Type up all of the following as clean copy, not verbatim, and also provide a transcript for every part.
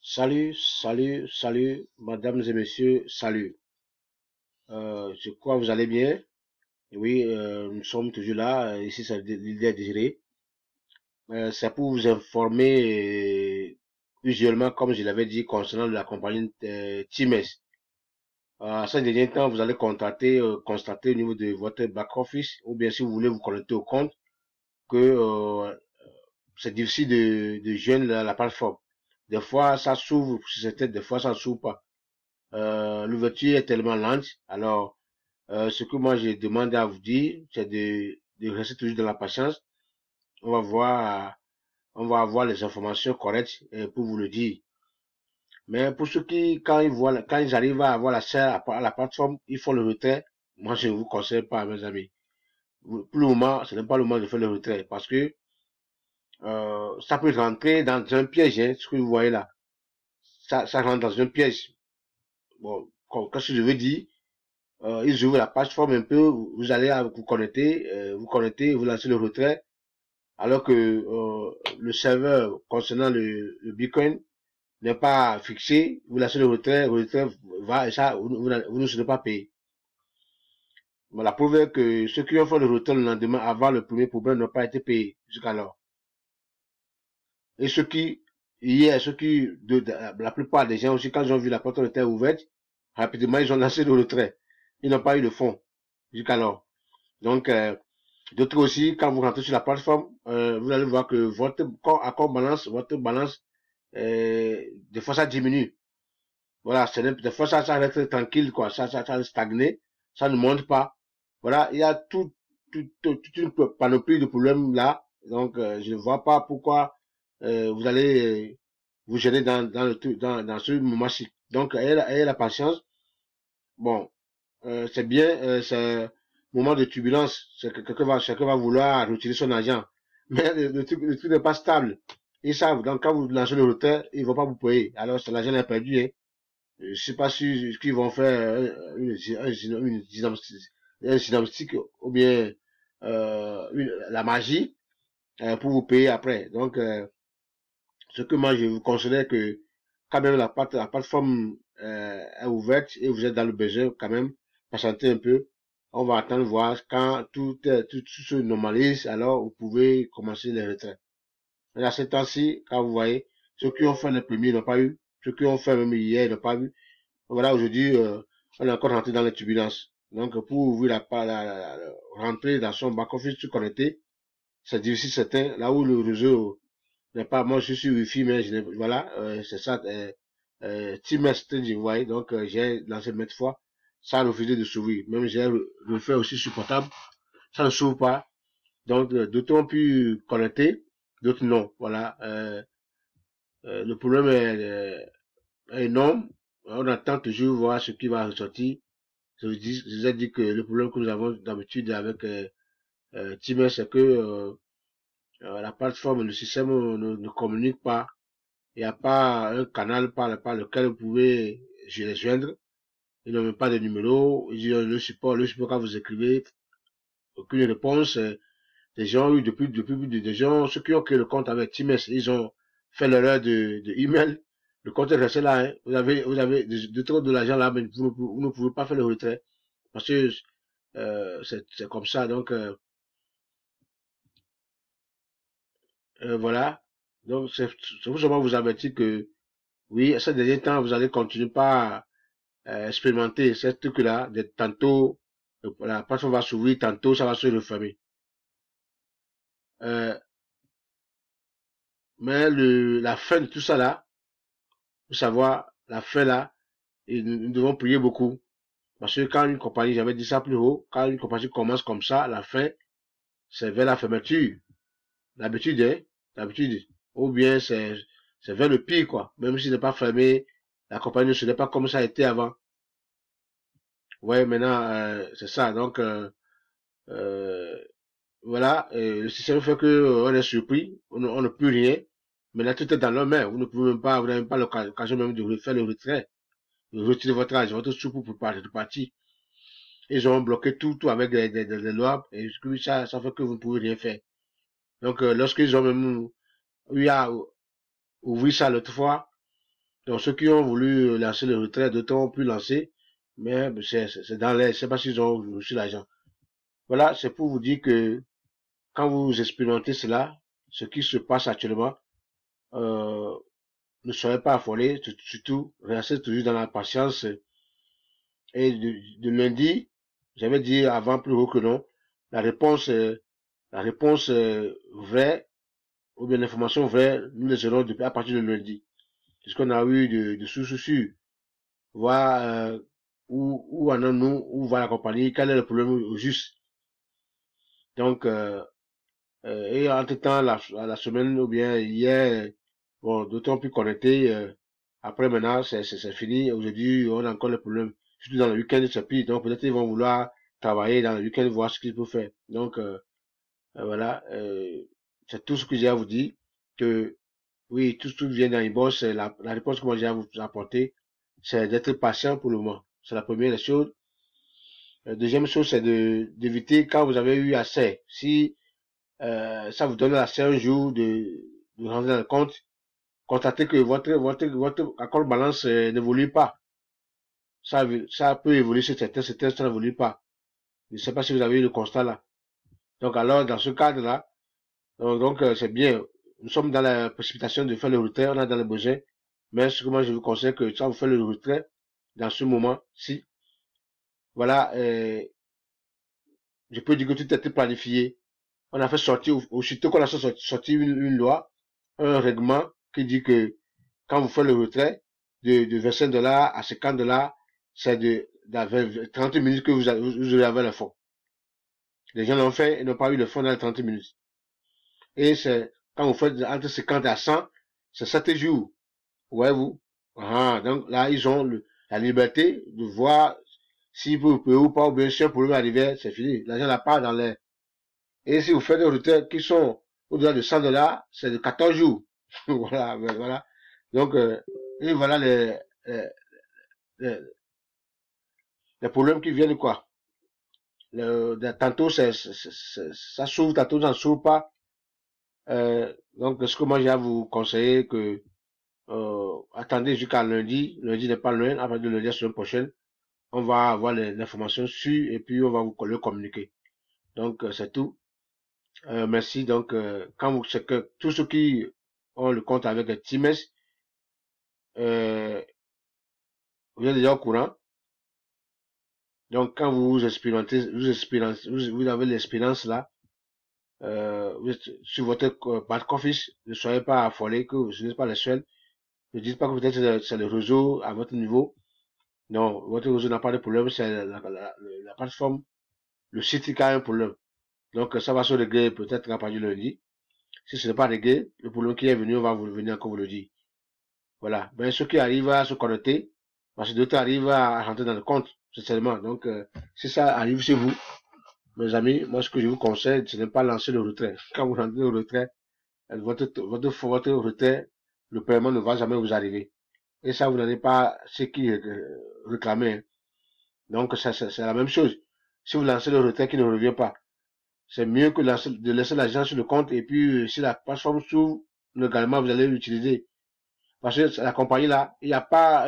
Salut, mesdames et messieurs, salut. Je crois que vous allez bien. Oui, nous sommes toujours là. Ici, c'est l'idée Désiré. C'est pour vous informer, usuellement, comme je l'avais dit, concernant la compagnie Times. Ces derniers temps, vous allez constater au niveau de votre back-office, ou bien si vous voulez vous connecter au compte, que c'est difficile de joindre la plateforme. Des fois, ça s'ouvre sur certaines, des fois, ça ne s'ouvre pas. L'ouverture est tellement lente. Alors, ce que moi je demande à vous dire, c'est de rester toujours dans la patience. On va voir, on va avoir les informations correctes pour vous le dire. Mais pour ceux qui, quand ils arrivent à avoir l'accès à la plateforme, ils font le retrait. Moi, je ne vous conseille pas, mes amis. Pour le moment, ce n'est pas le moment de faire le retrait parce que ça peut rentrer dans un piège, hein, ce que vous voyez là. Ça rentre dans un piège. Bon, qu'est-ce que je veux dire? Ils ouvrent la page forme un peu, vous allez vous connectez, vous lancez le retrait, alors que le serveur concernant le Bitcoin n'est pas fixé, vous lancez le retrait va et ça, vous ne serez pas payé. Mais la preuve est que ceux qui ont fait le retrait le lendemain avant le premier problème n'ont pas été payés jusqu'alors. Et la plupart des gens aussi, quand ils ont vu la porte était ouverte, rapidement ils ont lancé le retrait. Ils n'ont pas eu de fonds jusqu'alors. Donc, d'autres aussi, quand vous rentrez sur la plateforme, vous allez voir que votre votre balance, des fois ça diminue. Voilà, des fois ça reste tranquille, quoi. Ça stagné, ça ne monte pas. Voilà, il y a toute une panoplie de problèmes là. Donc, je ne vois pas pourquoi vous allez vous gêner dans ce moment-ci. Donc, ayez la patience. Bon, c'est bien, c'est un moment de turbulence. C'est que chacun va vouloir retirer son argent. Mais le truc n'est pas stable. Ils savent, donc quand vous lancez le retard, ils vont pas vous payer. Alors, c'est l'argent est perdu, hein. Je sais pas si, ce qu'ils vont faire un dynamtique ou bien la magie pour vous payer après. Donc, ce que moi je vous conseille que quand même la plateforme est ouverte et vous êtes dans le besoin, quand même, patientez un peu. On va attendre voir quand tout se normalise, alors vous pouvez commencer les retraits. Mais à ce temps-ci, quand vous voyez, ceux qui ont fait les premiers n'ont pas eu, ceux qui ont fait même hier n'ont pas eu. Voilà, aujourd'hui, on est encore rentré dans les turbulences. Donc, pour ouvrir rentrer dans son back-office tout connecté, c'est difficile, certain. Là où le réseau n'est pas, moi, je suis Wi-Fi, mais voilà, c'est ça, Team Exchange, vous voyez. Donc, j'ai lancé maintes fois, ça a refusé de s'ouvrir. Même j'ai refait aussi sur portable, ça ne s'ouvre pas. Donc, d'autres ont pu connecter, d'autres non. Voilà, le problème est énorme. On attend toujours voir ce qui va ressortir. Je vous ai dit que le problème que nous avons d'habitude avec Teams, c'est que la plateforme, le système ne communique pas. Il n'y a pas un canal par lequel vous pouvez les joindre. Ils n'ont même pas de numéro. Ils disent le support quand vous écrivez, aucune réponse. Des gens, des gens, ceux qui ont créé le compte avec Teams, ils ont fait l'erreur de email. Le compte est resté là, hein. Vous avez de trop de l'argent là, mais vous ne pouvez pas faire le retrait. Parce que c'est comme ça. Donc, voilà. Donc, c'est pour seulement vous avertir que, oui, ces derniers temps, vous allez continuer par expérimenter ce truc-là. Tantôt, la plateforme va s'ouvrir, tantôt, ça va se refermer. Euh, mais la fin de tout ça là, vous savoir, la fin là, et nous devons prier beaucoup. Parce que quand une compagnie, j'avais dit ça plus haut, quand une compagnie commence comme ça, la fin, c'est vers la fermeture. L'habitude, hein, l'habitude. Ou bien c'est vers le pire, quoi. Même si c'est pas fermé, la compagnie ne serait pas comme ça a été avant. Ouais, maintenant, c'est ça. Donc, euh, voilà, le système fait que on est surpris, on ne peut rien. Maintenant, tout est dans leurs mains. Vous ne pouvez même pas, vous n'avez même pas l'occasion même de refaire le retrait, de retirer votre argent, votre sous pour partir. Ils ont bloqué tout avec des lois, et ça fait que vous ne pouvez rien faire. Donc, lorsqu'ils ont même eu à ouvrir ça l'autre fois, Donc, ceux qui ont voulu lancer le retrait, d'autres ont pu lancer, mais c'est dans l'air. Je sais pas s'ils ont reçu l'argent. Voilà, c'est pour vous dire que quand vous expérimentez cela, ce qui se passe actuellement, euh, ne soyez pas affolés, surtout, restez toujours dans la patience. Et de lundi, j'avais dit avant plus haut que non, la réponse, vraie, ou bien l'information vraie, nous les aurons depuis à partir de lundi. Puisqu'on a eu de sous-soucis, voir où en nous, où va la compagnie, quel est le problème au juste. Donc, et entre-temps, la semaine ou bien hier, bon, d'autant plus connecté, après maintenant, c'est fini. Aujourd'hui, on a encore le problème. Surtout dans le week-end, c'est pire. Donc, peut-être ils vont vouloir travailler dans le week-end, voir ce qu'ils peuvent faire. Donc, voilà, c'est tout ce que j'ai à vous dire. Que, oui, tout vient dans les boss. La réponse que moi j'ai à vous apporter, c'est d'être patient pour le moment. C'est la première des choses. La deuxième chose, c'est d'éviter quand vous avez eu assez. Si ça vous donne assez un jour de rentrer dans le compte, constatez que votre accord balance n'évolue pas. Ça peut évoluer sur certains, ça n'évolue pas. Je ne sais pas si vous avez eu le constat là. Donc alors, dans ce cadre-là, donc c'est bien. Nous sommes dans la précipitation de faire le retrait, on a dans le besoin. Mais ce que moi je vous conseille que ça vous fait le retrait dans ce moment-ci. Voilà, je peux dire que tout a été planifié. On a fait sortir, aussitôt qu'on a sorti une loi, un règlement qui dit que quand vous faites le retrait de 25 $ à 50 $, c'est de 30 minutes que vous avez le fonds. Les gens l'ont fait et n'ont pas eu le fonds dans les 30 minutes. Et c'est, quand vous faites entre 50 à 100, c'est 7 jours. Voyez-vous? Ah, donc là, ils ont la liberté de voir s'ils peuvent payer ou pas, ou bien si un problème arrive, c'est fini. L'argent n'a pas dans l'air. Et si vous faites des retraits qui sont au-delà de 100 $, c'est de 14 jours. Voilà, voilà. Donc, et voilà les, les problèmes qui viennent, quoi. Tantôt, ça s'ouvre, tantôt, ça ne s'ouvre pas. Donc, ce que moi, j'ai à vous conseiller que, attendez jusqu'à lundi. Lundi n'est pas loin, à partir de lundi la semaine prochaine. On va avoir l'information sur et puis on va vous le communiquer. Donc, c'est tout. Merci. Donc, c'est que tous ceux qui ont le compte avec Times, vous êtes déjà au courant. Donc, quand vous expérimentez, vous avez l'expérience là, sur votre back-office, ne soyez pas affolés que vous n'êtes pas les seuls. Ne dites pas que peut-être c'est le réseau à votre niveau. Non, votre réseau n'a pas de problème, c'est la plateforme, le site qui a un problème. Donc, ça va se régler peut-être à partir de lundi. Si ce n'est pas réglé, le problème qui est venu, on va vous venir encore vous le dire. Voilà. Ben, ceux qui arrivent à se connecter, parce que d'autres arrivent à rentrer dans le compte, seulement. Donc, si ça arrive chez vous, mes amis, moi, ce que je vous conseille, ce n'est pas lancer le retrait. Quand vous rentrez au retrait, votre retrait, le paiement ne va jamais vous arriver. Et ça, vous n'avez pas ce qui réclamé. Donc, c'est la même chose. Si vous lancez le retrait qui ne revient pas, c'est mieux que de laisser l'argent sur le compte et puis si la plateforme s'ouvre, également vous allez l'utiliser. Parce que la compagnie là, il n'y a pas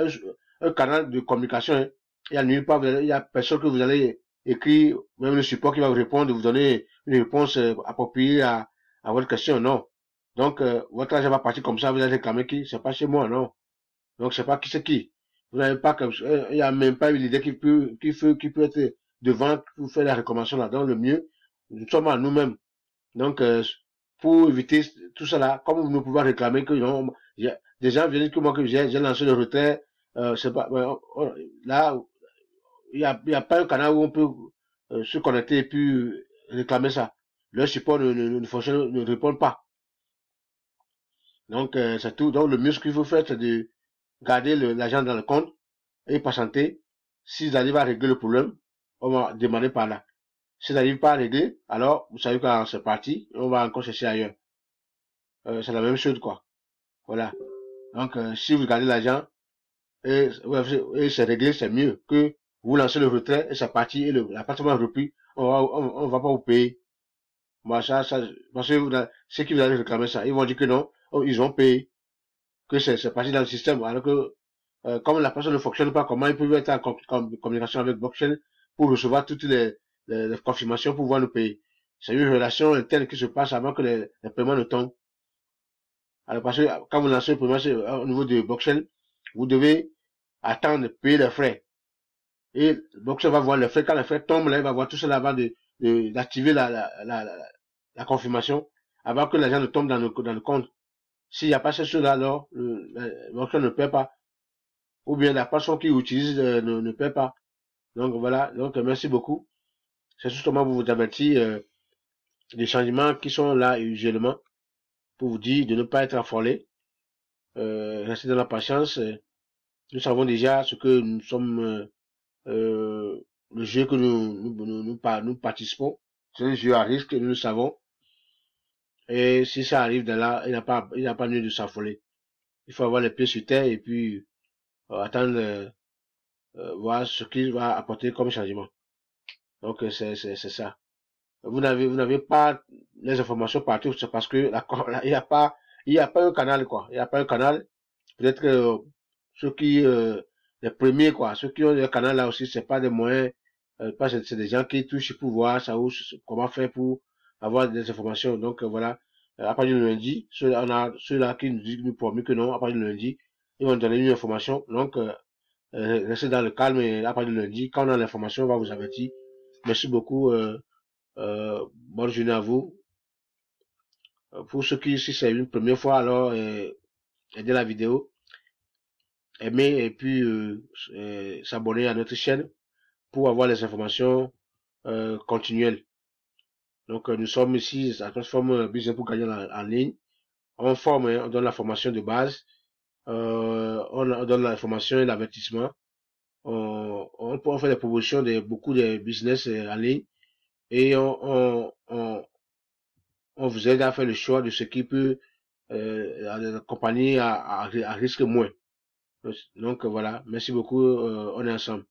un canal de communication. Hein. Il n'y a nulle part, il n'y a personne que vous allez écrire, même le support qui va vous répondre, vous donner une réponse appropriée à votre question, non. Donc, votre argent va partir comme ça, vous allez réclamer qui? C'est pas chez moi, non. Donc, c'est pas qui c'est qui. Vous n'avez pas comme il n'y a même pas une idée qui peut être devant pour faire la recommandation là. Donc, le mieux, nous sommes à nous-mêmes. Donc, pour éviter tout cela, comme nous pouvons réclamer que non, des gens viennent que moi que j'ai lancé le retrait, c'est pas, là, il y a pas un canal où on peut se connecter et puis réclamer ça. Le support ne fonctionne, ne répond pas. Donc, c'est tout. Donc, le mieux ce qu'il faut faire, c'est de garder l'argent dans le compte et patienter. S'ils arrivent à régler le problème, on va demander par là. S'ils n'arrivent pas à régler, alors, vous savez quand c'est parti, on va encore chercher ailleurs. C'est la même chose, quoi. Voilà. Donc, si vous gardez l'argent et c'est réglé, c'est mieux que vous lancez le retrait et c'est parti et l'appartement est repris. On va pas vous payer. Moi, parce que ceux qui vous allez réclamer ça, ils vont dire que non, oh, ils ont payé. que c'est parti dans le système, alors que comme la personne ne fonctionne pas, comment ils peuvent être en communication avec blockchain pour recevoir toutes les confirmations pour pouvoir nous payer. C'est une relation interne qui se passe avant que les paiements ne tombent. Alors parce que quand vous lancez le paiement au niveau de blockchain, vous devez attendre de payer les frais. Et blockchain va voir les frais. Quand les frais tombent, là, il va voir tout cela avant d'activer la confirmation, avant que l'argent ne tombe dans le compte. S'il n'y a pas ces choses-là, alors le blockchain ne paie pas. Ou bien la personne qui utilise ne paie pas. Donc voilà, donc merci beaucoup. C'est justement pour vous avertir des changements qui sont là usuellement, pour vous dire de ne pas être affolé, rester dans la patience. Nous savons déjà ce que nous sommes, le jeu que nous participons. C'est un jeu à risque, nous le savons. Et si ça arrive de là, il n'a pas lieu de s'affoler. Il faut avoir les pieds sur terre et puis attendre, voir ce qu'il va apporter comme changement. Donc c'est ça. Vous n'avez pas les informations partout, c'est parce que il y a pas un canal quoi. Il y a pas un canal. Peut-être que ceux qui les premiers quoi, ceux qui ont le canal là aussi, c'est pas des moyens, c'est des gens qui touchent pour voir ça où comment faire pour avoir des informations. Donc voilà. À partir du lundi, ceux-là qui nous disent nous promis que non, à partir du lundi, ils vont donner une information. Donc restez dans le calme et à partir du lundi, quand on a l'information, on va vous avertir. Merci beaucoup. Bonne journée à vous. Pour ceux qui, si c'est une première fois, alors aidez la vidéo, aimer et puis s'abonner à notre chaîne pour avoir les informations continuelles. Donc nous sommes ici à la plateforme Business pour gagner en ligne. On forme, on donne la formation de base, on donne la formation et l'avertissement. On fait des promotions de beaucoup de business en ligne et on vous aide à faire le choix de ce qui peut accompagner à risque moins. Donc voilà, merci beaucoup, on est ensemble.